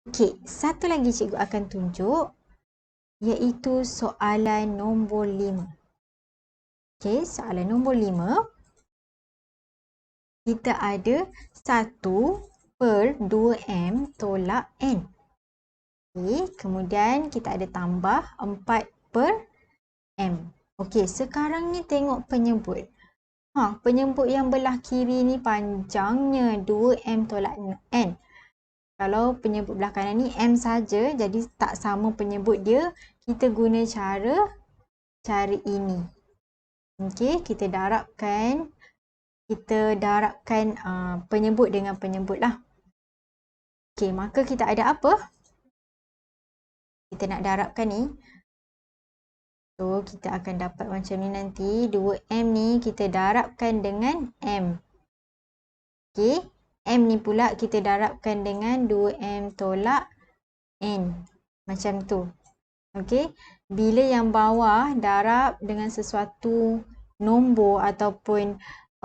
Okey, satu lagi cikgu akan tunjuk iaitu soalan nombor 5. Okey, soalan nombor 5. Kita ada 1/2M tolak N. Okey, kemudian kita ada tambah 4/M. Okey, sekarang ni tengok penyebut. Penyebut yang belah kiri ni panjangnya 2M tolak N. Kalau penyebut belah kanan ni M saja, jadi tak sama penyebut dia. Kita guna cara ini. Okey, kita darabkan penyebut dengan penyebut lah. Okey, maka kita ada apa? Kita nak darabkan ni. So, kita akan dapat macam ni nanti. 2M ni kita darabkan dengan M. Okey, M ni pula kita darabkan dengan 2M tolak N. Macam tu. Okey, bila yang bawah darab dengan sesuatu nombor ataupun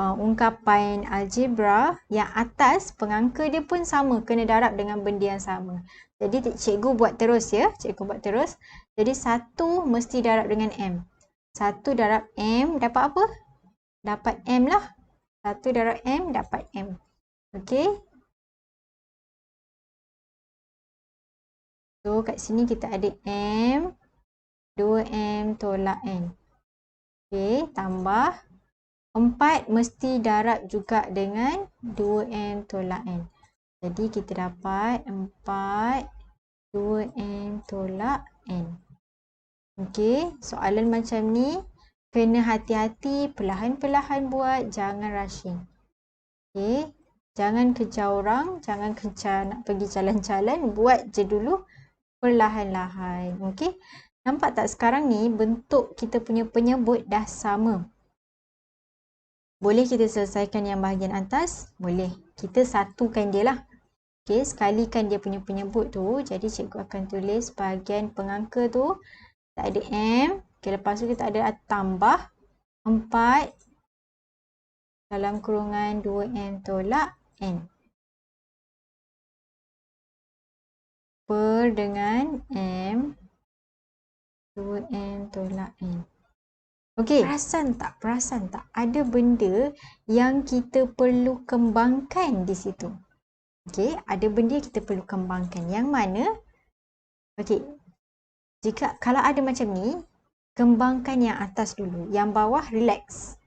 ungkapan algebra, yang atas pengangka dia pun sama, kena darab dengan benda yang sama. Jadi cikgu buat terus ya, cikgu buat terus. Jadi 1 mesti darab dengan M. 1 darab M dapat apa? Dapat M lah. 1 darab M dapat M. Okey. So kat sini kita ada M, 2M tolak N. Okey, tambah 4 mesti darab juga dengan 2M tolak N. Jadi kita dapat 4 2M tolak N. Okey, soalan macam ni kena hati-hati, perlahan-perlahan buat, jangan rushing. Okey, jangan kejar orang, jangan kejar nak pergi jalan-jalan, buat je dulu perlahan-lahan. Okey, nampak tak sekarang ni bentuk kita punya penyebut dah sama. Boleh kita selesaikan yang bahagian atas? Boleh. Kita satukan dia lah. Okey, sekalikan dia punya penyebut tu. Jadi cikgu akan tulis bahagian pengangka tu. Kita ada M. Okey, lepas tu kita ada tambah 4 dalam kurungan 2M tolak N. Per dengan M 2M tolak N. Okey, perasan tak? Ada benda yang kita perlu kembangkan di situ. Okey, ada benda yang kita perlu kembangkan. Yang mana? Okey, kalau ada macam ni, kembangkan yang atas dulu. Yang bawah relax.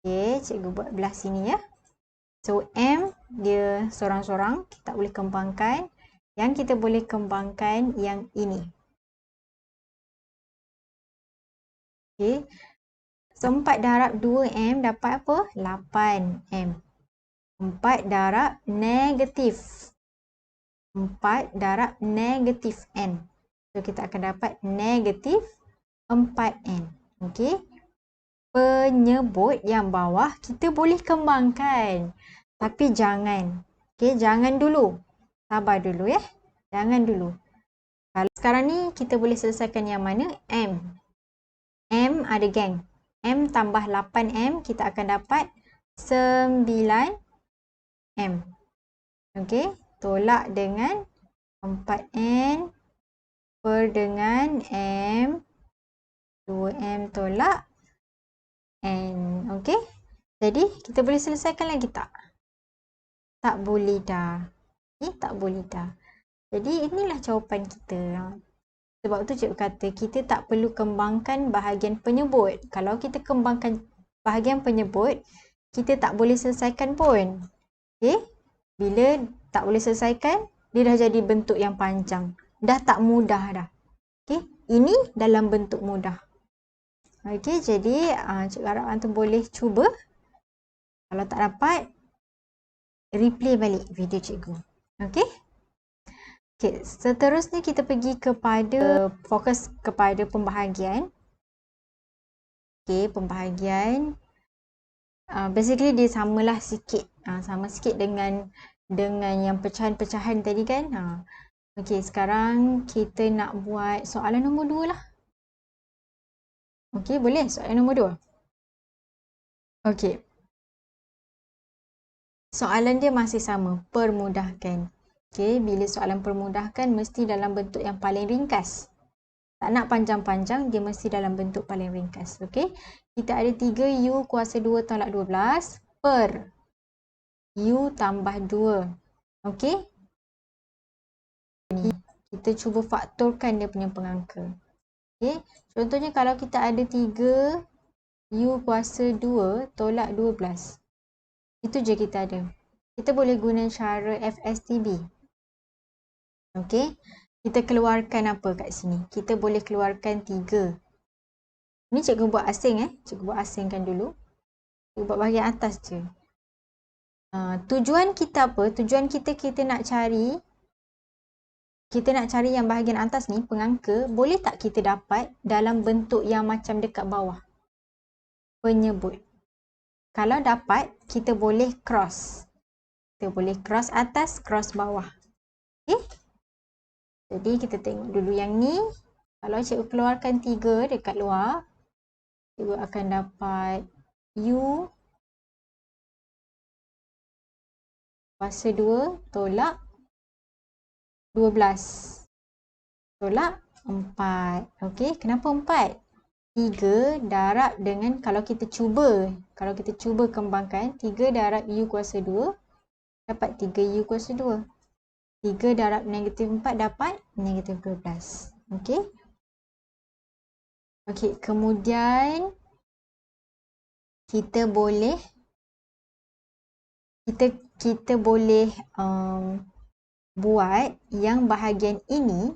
Okey, cikgu buat belah sini ya. So, M dia sorang-sorang. Kita tak boleh kembangkan. Yang kita boleh kembangkan yang ini. Okey. So, 4 darab 2M dapat apa? 8M. 4 darab negatif. 4 darab negatif N. So, kita akan dapat negatif 4N. Okey. Penyebut yang bawah kita boleh kembangkan. Tapi jangan. Okey, jangan dulu. Sabar dulu ya. Jangan dulu. Kalau sekarang ni kita boleh selesaikan yang mana? M. M ada geng. M tambah 8M kita akan dapat 9M. Okey, tolak dengan 4N per dengan M 2M tolak N. Okey, jadi kita boleh selesaikan lagi tak? Tak boleh dah. Okay, tak boleh dah. Jadi inilah jawapan kita. Sebab tu cikgu kata kita tak perlu kembangkan bahagian penyebut. Kalau kita kembangkan bahagian penyebut, kita tak boleh selesaikan pun. Okey, bila tak boleh selesaikan, dia dah jadi bentuk yang panjang. Dah tak mudah dah. Okey, ini dalam bentuk mudah. Okey, jadi cikgu harap antum boleh cuba. Kalau tak dapat, replay balik video cikgu. Okey? Okey, seterusnya kita pergi kepada fokus kepada pembahagian. Okey, pembahagian. Basically dia samalah sikit. Sama sikit dengan yang pecahan-pecahan tadi kan. Okey, sekarang kita nak buat soalan nombor 2 lah. Okey, boleh soalan nombor 2. Okey. Soalan dia masih sama, permudahkan. Okey, bila soalan permudahkan mesti dalam bentuk yang paling ringkas. Tak nak panjang-panjang, dia mesti dalam bentuk paling ringkas. Okey, kita ada 3U kuasa 2 tolak 12 per U tambah 2. Okey, kita cuba faktorkan dia punya pengangka. Okey, contohnya kalau kita ada 3U kuasa 2 tolak 12. Itu je kita ada. Kita boleh guna cara FSTB. Okey, kita keluarkan apa kat sini? Kita boleh keluarkan 3. Ni cikgu buat asing Cikgu buat asingkan dulu. Cikgu buat bahagian atas je. Tujuan kita apa? Tujuan kita nak cari yang bahagian atas ni, pengangka. Boleh tak kita dapat dalam bentuk yang macam dekat bawah? Penyebut. Kalau dapat, kita boleh cross. Kita boleh cross atas, cross bawah. Okay? Jadi kita tengok dulu yang ni. Kalau cikgu keluarkan 3 dekat luar, cikgu akan dapat U kuasa 2 tolak 12 tolak 4. Okey, kenapa 4? 3 darab dengan kalau kita cuba kembangkan 3 darab U kuasa 2 dapat 3U kuasa 2. 3 darab negatif 4 dapat negatif 12. Okey. Okey, kemudian kita boleh buat yang bahagian ini.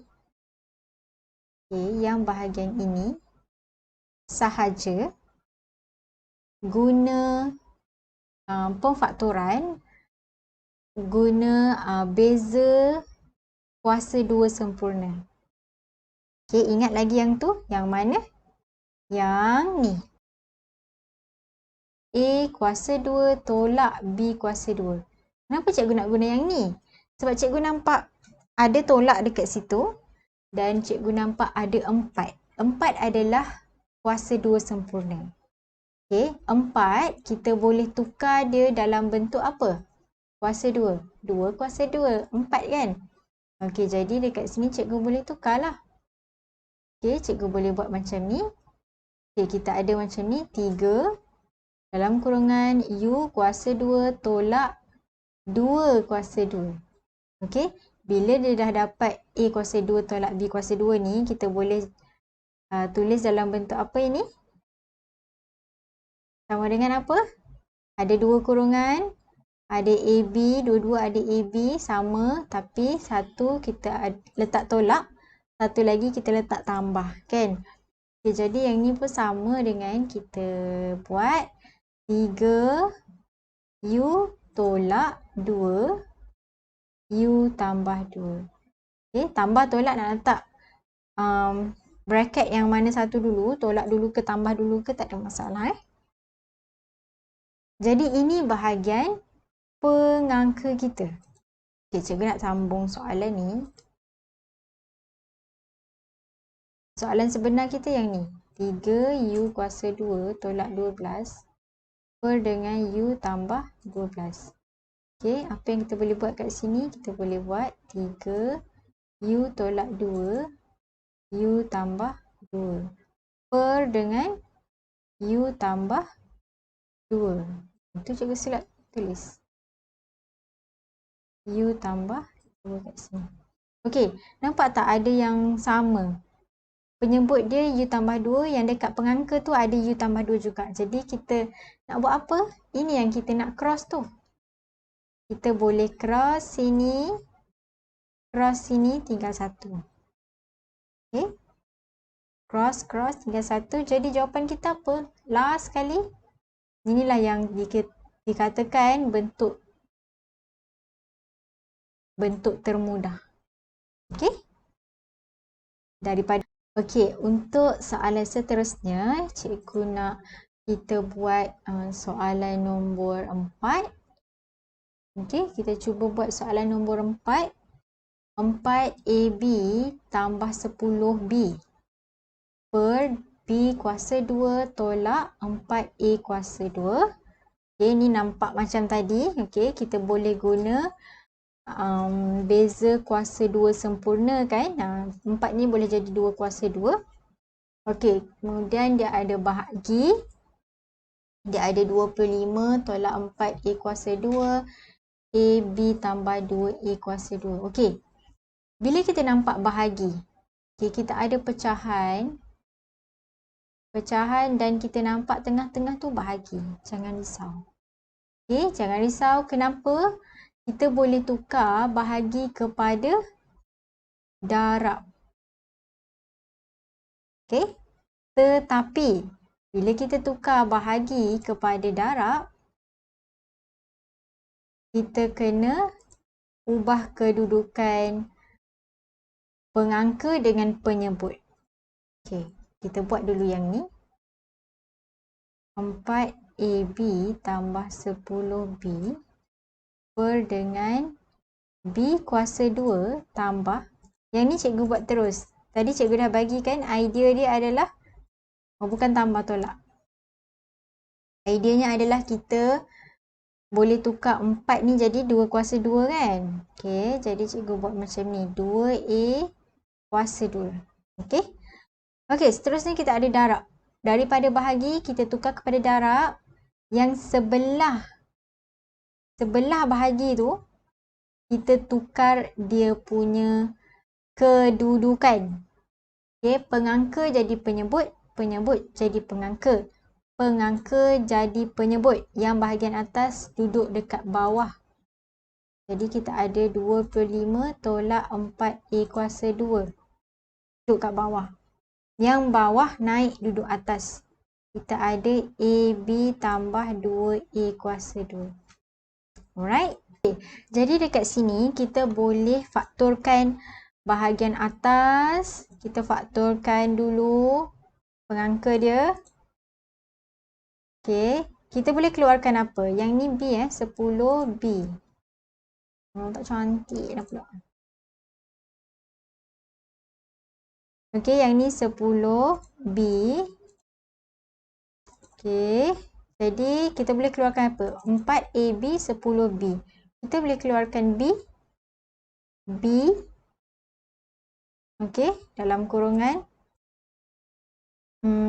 Okey, yang bahagian ini sahaja guna pemfaktoran, guna beza kuasa 2 sempurna. Okey, ingat lagi yang tu? Yang mana? Yang ni. A kuasa 2 tolak B kuasa 2. Kenapa cikgu nak guna yang ni? Sebab cikgu nampak ada tolak dekat situ dan cikgu nampak ada 4. 4 adalah kuasa 2 sempurna. Okey, 4 kita boleh tukar dia dalam bentuk apa? Kuasa 2. 2 kuasa 2. 4 kan? Okey, jadi dekat sini cikgu boleh tukarlah. Okey, cikgu boleh buat macam ni. Okey, kita ada macam ni. 3 dalam kurungan U kuasa 2 tolak 2 kuasa 2. Okey, bila dia dah dapat A kuasa 2 tolak B kuasa 2 ni, kita boleh tulis dalam bentuk apa ini? Sama dengan apa? Ada 2 kurungan, ada AB, dua-dua ada AB sama, tapi satu kita letak tolak, satu lagi kita letak tambah, kan? Okay, jadi yang ni pun sama dengan kita buat 3U tolak 2, U tambah 2. Okay, tambah tolak nak letak bracket yang mana satu dulu, tolak dulu ke tambah dulu ke, tak ada masalah. Jadi ini bahagian pengangka kita. Okay, cikgu nak sambung soalan ni. Soalan sebenar kita yang ni. 3U kuasa 2 tolak 12 per dengan U tambah 12. Okay, apa yang kita boleh buat kat sini? Kita boleh buat 3U tolak 2, U tambah 2. Per dengan U tambah 2. Itu cikgu silap tulis. U tambah 2 kat sini. Okey, nampak tak ada yang sama? Penyebut dia U tambah 2, yang dekat pengangka tu ada U tambah 2 juga. Jadi kita nak buat apa? Ini yang kita nak cross tu. Kita boleh cross sini tinggal 1. Okey. Cross tinggal 1. Jadi jawapan kita apa? Last sekali. Inilah yang dikatakan bentuk termudah. Okey? Okey, untuk soalan seterusnya, cikgu nak kita buat soalan nombor 4. Okey, kita cuba buat soalan nombor 4. 4AB tambah 10B per B kuasa 2 tolak 4A kuasa 2. Okey, ni nampak macam tadi. Okey, kita boleh guna beza kuasa 2 sempurna kan. 4 ni boleh jadi 2 kuasa 2. Okey, kemudian dia ada bahagi. Dia ada 25 tolak 4 A kuasa 2. AB tambah 2A kuasa 2. Okey, bila kita nampak bahagi, okay, kita ada pecahan. Pecahan dan kita nampak tengah-tengah tu bahagi. Jangan risau. Okay, jangan risau. Kenapa? Kita boleh tukar bahagi kepada darab. Okay. Tetapi, bila kita tukar bahagi kepada darab, kita kena ubah kedudukan pengangka dengan penyebut. Okay, kita buat dulu yang ni. 4AB tambah 10B per dengan B kuasa 2 tambah. Yang ni cikgu buat terus. Tadi cikgu dah bagi kan idea dia adalah bukan tambah tolak. Ideanya adalah kita boleh tukar 4 ni jadi 2 kuasa 2 kan. Okay, jadi cikgu buat macam ni. 2A kuasa 2. Okay. Okay, seterusnya kita ada darab. Daripada bahagi kita tukar kepada darab. Yang sebelah bahagi tu kita tukar dia punya kedudukan. Okay, pengangka jadi penyebut, penyebut jadi pengangka. Pengangka jadi penyebut. Yang bahagian atas duduk dekat bawah. Jadi kita ada 25 tolak 4A kuasa 2. Duduk kat bawah. Yang bawah naik duduk atas. Kita ada AB tambah 2A kuasa 2. Alright. Okay. Jadi dekat sini kita boleh faktorkan bahagian atas. Kita faktorkan dulu pengangka dia. Okay. Kita boleh keluarkan apa? Yang ni B 10B. Tak cantik dah pula. Okay, yang ni 10B. Okay. Jadi, kita boleh keluarkan apa? 4AB, 10B. Kita boleh keluarkan B. B. Okay, dalam kurungan.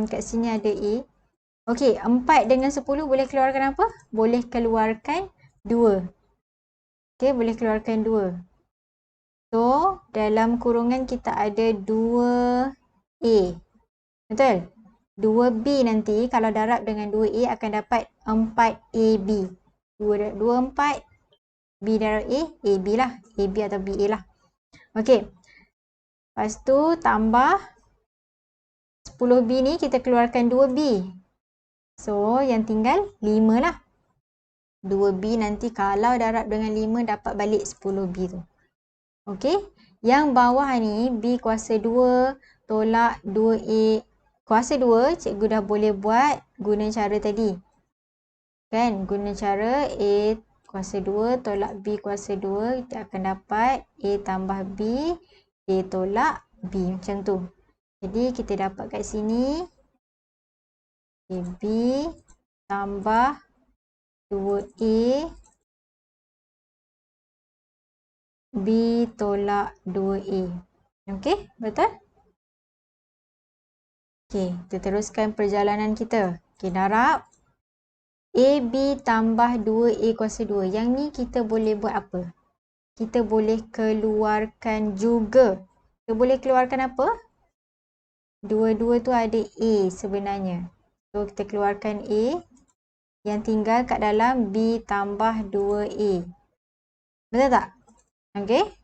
Kat sini ada A. Okay, 4 dengan 10 boleh keluarkan apa? Boleh keluarkan 2. Okay, boleh keluarkan 2. So, dalam kurungan kita ada 2A. Betul? 2B nanti kalau darab dengan 2A akan dapat 4AB. 2, 4, B darab A, AB lah. AB atau BA lah. Okey. Lepas tu tambah 10B ni kita keluarkan 2B. So, yang tinggal 5 lah. 2B nanti kalau darab dengan 5 dapat balik 10B tu. Okey. Yang bawah ni B kuasa 2 tolak 2A. Kuasa 2, cikgu dah boleh buat guna cara tadi. Kan? Guna cara A kuasa 2 tolak B kuasa 2. Kita akan dapat A tambah B. A tolak B. Macam tu. Jadi, kita dapat kat sini. B tambah 2A. B tolak 2A. Okey? Betul? Okey, kita teruskan perjalanan kita. Okey, darab. AB tambah 2A kuasa 2. Yang ni kita boleh buat apa? Kita boleh keluarkan juga. Kita boleh keluarkan apa? Dua-dua tu ada A sebenarnya. So, kita keluarkan A. Yang tinggal kat dalam B tambah 2A. Betul tak? Okey.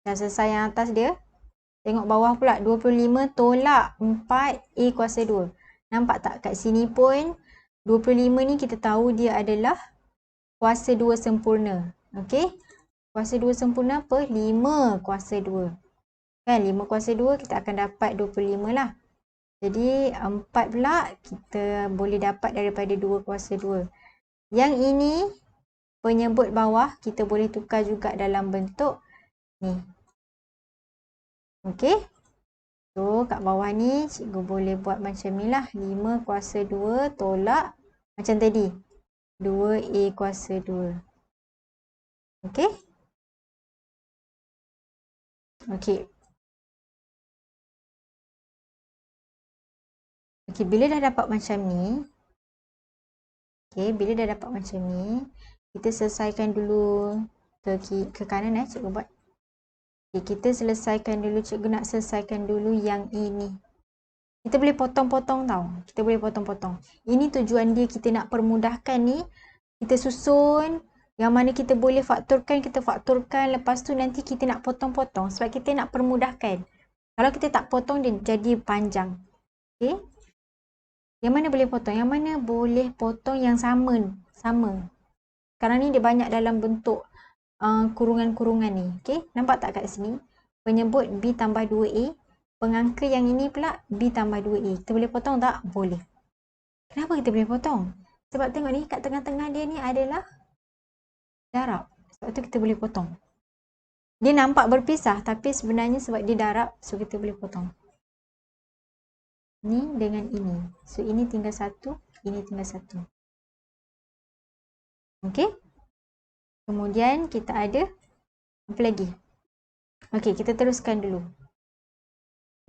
Dah selesai yang atas dia. Tengok bawah pula. 25 tolak 4A kuasa 2. Nampak tak? Kat sini pun 25 ni kita tahu dia adalah kuasa 2 sempurna. Okey. Kuasa 2 sempurna apa? 5 kuasa 2. Kan? 5 kuasa 2 kita akan dapat 25 lah. Jadi 4 pula kita boleh dapat daripada 2 kuasa 2. Yang ini penyebut bawah kita boleh tukar juga dalam bentuk ni. Okey. So, kat bawah ni cikgu boleh buat macam ni lah. 5 kuasa 2 tolak macam tadi. 2A kuasa 2. Okey. Okey. Okey, bila dah dapat macam ni. Okey, bila dah dapat macam ni, kita selesaikan dulu ke kanan cikgu buat. Okay, kita selesaikan dulu, cikgu nak selesaikan dulu yang ini. Kita boleh potong-potong tau. Kita boleh potong-potong. Ini tujuan dia, kita nak permudahkan ni. Kita susun. Yang mana kita boleh faktorkan, kita faktorkan. Lepas tu nanti kita nak potong-potong. Sebab kita nak permudahkan. Kalau kita tak potong, dia jadi panjang. Okay. Yang mana boleh potong? Yang mana boleh potong yang sama. Sama. Sekarang ni dia banyak dalam bentuk kurungan-kurungan ni. Okay. Nampak tak kat sini? Penyebut B tambah 2A. Pengangka yang ini pula B tambah 2A. Kita boleh potong tak? Boleh. Kenapa kita boleh potong? Sebab tengok ni kat tengah-tengah dia ni adalah darab. Sebab tu kita boleh potong. Dia nampak berpisah tapi sebenarnya sebab dia darab, so kita boleh potong. Ni dengan ini. So ini tinggal satu, ini tinggal satu. Okay. Kemudian kita ada apa lagi? Okey, kita teruskan dulu.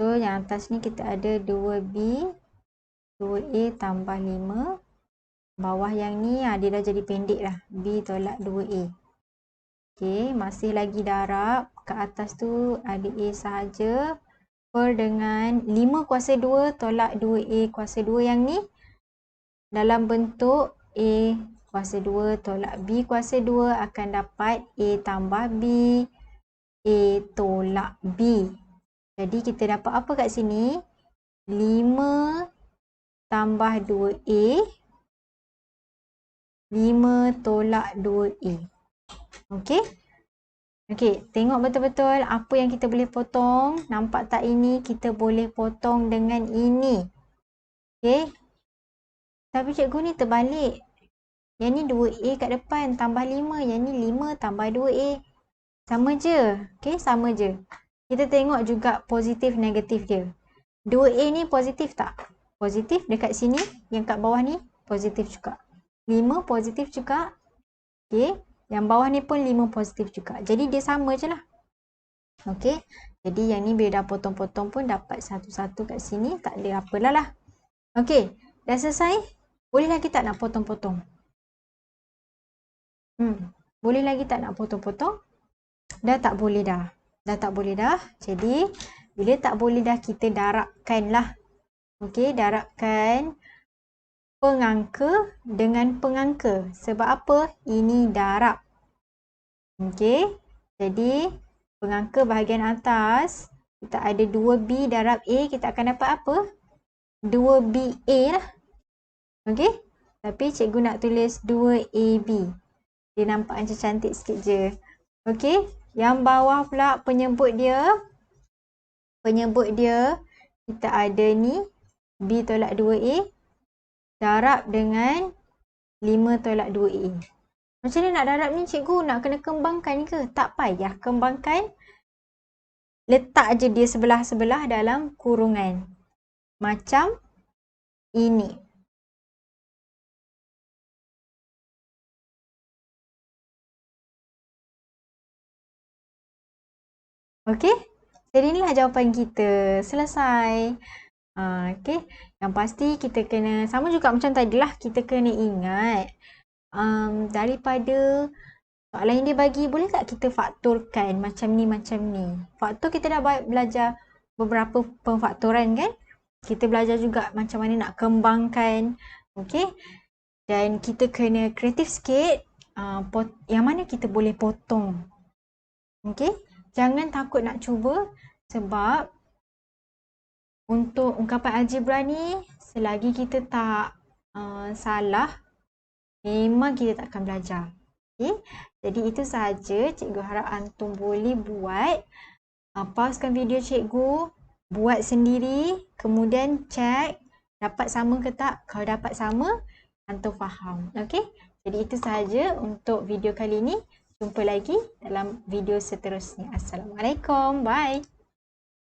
So, yang atas ni kita ada 2B, 2A tambah 5. Bawah yang ni, dia dah jadi pendek dah. B tolak 2A. Okey, masih lagi darab. Kat atas tu ada A sahaja. Per dengan 5 kuasa 2 tolak 2A kuasa 2 yang ni. Dalam bentuk A kuasa 2 tolak B kuasa 2 akan dapat A tambah B. A tolak B. Jadi kita dapat apa kat sini? 5 tambah 2A. 5 tolak 2A. Okey? Okey, tengok betul-betul apa yang kita boleh potong. Nampak tak ini? Kita boleh potong dengan ini. Okey? Tapi cikgu ni terbalik. Yang ni 2A kat depan tambah 5. Yang ni 5 tambah 2A. Sama je. Okey, sama je. Kita tengok juga positif negatif dia. 2A ni positif tak? Positif dekat sini. Yang kat bawah ni positif juga. 5 positif juga. Okey. Yang bawah ni pun 5 positif juga. Jadi dia sama je lah. Okey. Jadi yang ni bila dah potong-potong pun dapat satu-satu kat sini. Tak ada apalah lah. Okey. Dah selesai? Boleh lagi tak nak potong-potong? Boleh lagi tak nak potong-potong? Dah tak boleh dah. Dah tak boleh dah. Jadi, bila tak boleh dah, kita darabkan lah. Okey, darabkan pengangka dengan pengangka. Sebab apa? Ini darab. Okey, jadi pengangka bahagian atas, kita ada 2B darab A, kita akan dapat apa? 2BA lah. Okey, tapi cikgu nak tulis 2AB. Dia nampak macam cantik sikit je. Okey, yang bawah pula penyebut dia. Penyebut dia, kita ada ni, B tolak 2A. Darab dengan 5 tolak 2A. Macam mana nak darab ni cikgu? Nak kena kembangkan ke? Tak payah kembangkan. Letak je dia sebelah-sebelah dalam kurungan. Macam ini. Okey? Jadi inilah jawapan kita. Selesai. Okey. Yang pasti kita kena, sama juga macam tadilah, kita kena ingat daripada soalan yang dia bagi, boleh tak kita faktorkan macam ni, macam ni. Faktor kita dah belajar beberapa pemfaktoran kan. Kita belajar juga macam mana nak kembangkan. Okey. Dan kita kena kreatif sikit. Yang mana kita boleh potong. Okey. Jangan takut nak cuba sebab untuk ungkapan algebra ni selagi kita tak salah memang kita tak akan belajar. Okay? Jadi itu sahaja. Cikgu harap antum boleh buat. Pausekan video cikgu, buat sendiri, kemudian cek dapat sama ke tak. Kalau dapat sama, antum faham. Okay? Jadi itu sahaja untuk video kali ini. Jumpa lagi dalam video seterusnya. Assalamualaikum. Bye.